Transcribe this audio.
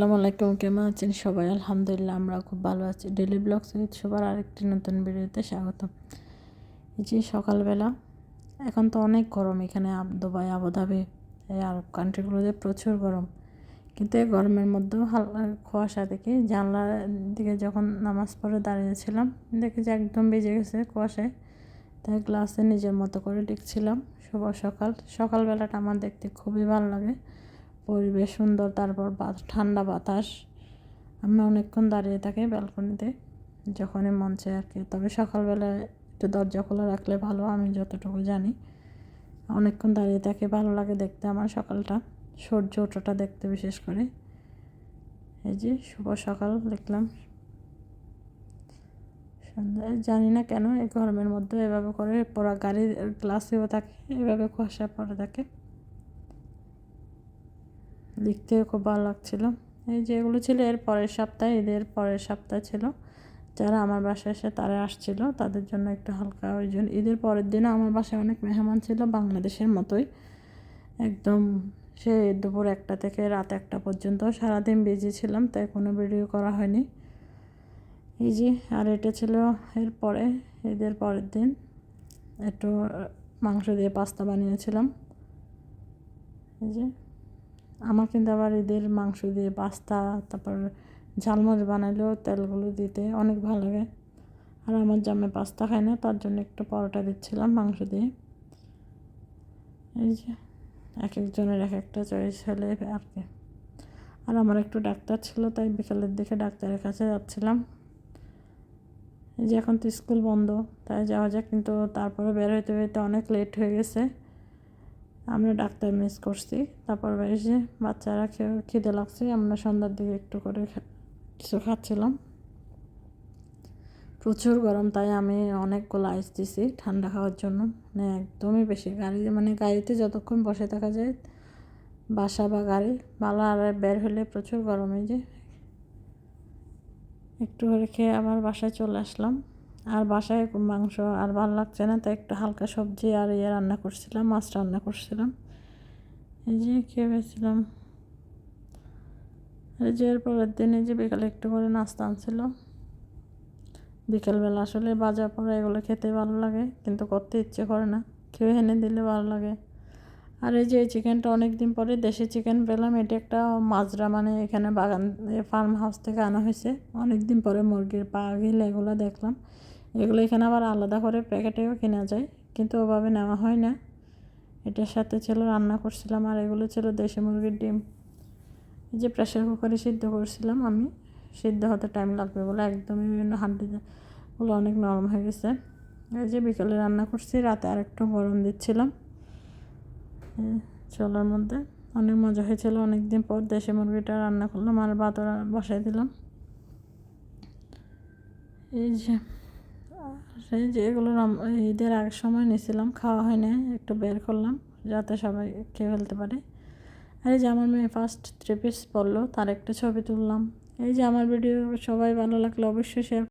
আসসালামু আলাইকুম, কেমন আছেন সবাই? আলহামদুলিল্লাহ আমরা খুব ভালো আছি। ডেইলি ব্লগস উইথ সবার আরেকটি নতুন ভিডিওতে স্বাগতম। এই যে সকালবেলা, এখন তো অনেক গরম এখানে দুবাই, আবুধাবি, এই আরব কান্ট্রিগুলোতে প্রচুর গরম। কিন্তু এই গরমের মধ্যেও হালকা কুয়াশা দেখি। জানলার দিকে যখন নামাজ পড়ে দাঁড়িয়েছিলাম, দেখি যে একদম ভিজে গেছে কুয়াশায়। তাই গ্লাসে নিজের মতো করে লিখছিলাম। শুভ সকাল। সকালবেলাটা আমার দেখতে খুবই ভালো লাগে, পরিবেশ সুন্দর, তারপর ঠান্ডা বাতাস। আমি অনেকক্ষণ দাঁড়িয়ে থাকি ব্যালকনিতে যখনই মন চায় আর কি। তবে সকালবেলায় একটু দরজা খোলা রাখলে ভালো, আমি যতটুকু জানি। অনেকক্ষণ দাঁড়িয়ে থাকি, ভালো লাগে দেখতে আমার সকালটা, সূর্য ওঠাটা দেখতে বিশেষ করে। এই যে শুভ সকাল লিখলাম। সন্ধ্যায় জানি না কেন এই গরমের মধ্যে এভাবে করে পুরো গাড়ির গ্লাসেও থাকে, এভাবে কুয়াশা পড়ে থাকে, লিখতেও খুব ভালো লাগছিল। এই যে এগুলো ছিল এর পরের সপ্তাহে, ঈদের পরের সপ্তাহ ছিল। যারা আমার বাসায় এসে তারা আসছিল, তাদের জন্য একটু হালকা ওই জন্য। ঈদের পরের দিনও আমার বাসায় অনেক মেহমান ছিল, বাংলাদেশের মতোই একদম। সে দুপুর 1টা থেকে রাত 1টা পর্যন্ত সারাদিন বিজি ছিলাম, তাই কোনো ভিডিও করা হয়নি। এই যে আর এটা ছিল এর পরে, ঈদের পরের দিন একটু মাংস দিয়ে পাস্তা বানিয়েছিলাম। এই যে আমার কিন্তু আবার ঈদের মাংস দিয়ে পাস্তা, তারপর ঝালমুড়ি বানালেও তেলগুলো দিতে অনেক ভালো লাগে। আর আমার জামাই পাস্তা খায় না, তার জন্য একটু পরোটা দিচ্ছিলাম মাংস দিয়ে। এই যে এক একজনের এক একটা চয়েস হলে আর কি। আর আমার একটু ডাক্তার ছিল, তাই বিকালের দিকে ডাক্তারের কাছে যাচ্ছিলাম। এই যে এখন তো স্কুল বন্ধ, তাই যাওয়া যাক, কিন্তু তারপরে বের হইতে হইতে অনেক লেট হয়ে গেছে। আমরা ডাক্তার মিস করছি। তারপর এসে বাচ্চারা খিদে লাগছে, আমরা সন্ধ্যার দিকে একটু করে কিছু খাচ্ছিলাম। প্রচুর গরম, তাই আমি অনেকগুলো আইস দিছি ঠান্ডা খাওয়ার জন্য। মানে একদমই বেশি গাড়িতে যতক্ষণ বসে থাকা যায়, বাসা বা গাড়ি ভালো। আর বের হলে প্রচুর গরম। এই যে একটু করে খেয়ে আবার বাসায় চলে আসলাম। আর বাসায় মাংস আর ভালো লাগছে না, তাই একটু হালকা সবজি আর রান্না করছিলাম, মাছ রান্না করছিলাম। এই যে খেয়ে পেয়েছিলাম। এই যে এর পরের দিন এই যে বিকালে একটু করে নাস্তা আনছিল। বিকেলবেলা আসলে বাজার পরে এগুলো খেতে ভালো লাগে, কিন্তু করতে ইচ্ছে করে না, কেউ এনে দিলে ভালো লাগে। আর এই যে এই চিকেনটা অনেক দিন পরে দেশি চিকেন পেলাম। এটা একটা মাজরা, মানে এখানে বাগান ফার্ম হাউস থেকে আনা হয়েছে। অনেক দিন পরে মুরগির পা, গিল এগুলো দেখলাম। এগুলো এখানে আবার আলাদা করে প্যাকেটেও কেনা যায়, কিন্তু ওভাবে নেওয়া হয় না। এটার সাথে ছিল রান্না করছিলাম। আর এগুলো ছিল দেশি মুরগির ডিম। এই যে প্রেশার কুকারে সিদ্ধ করছিলাম আমি, সিদ্ধ হতে টাইম লাগবে বলে একদমই হাড্ডিগুলো অনেক নরম হয়ে গেছে। এই যে বিকেলে রান্না করছি, রাতে আর একটু গরম দিচ্ছিলাম চলার মধ্যে। অনেক মজা হয়েছিল, অনেক দিন পর দেশি মুরগিটা রান্না করলাম আর ভাত বসাই দিলাম। এই যে সেই যে এগুলো ঈদের আগের সময় নিয়েছিলাম, খাওয়া হয় না, একটু বের করলাম যাতে সবাই খেয়ে ফেলতে পারে। আর এই যে আমার মেয়ে ফার্স্ট 3 পিস পরলো, তার একটা ছবি তুললাম। এই যে আমার ভিডিও সবাই ভালো লাগলে অবশ্যই শেয়ার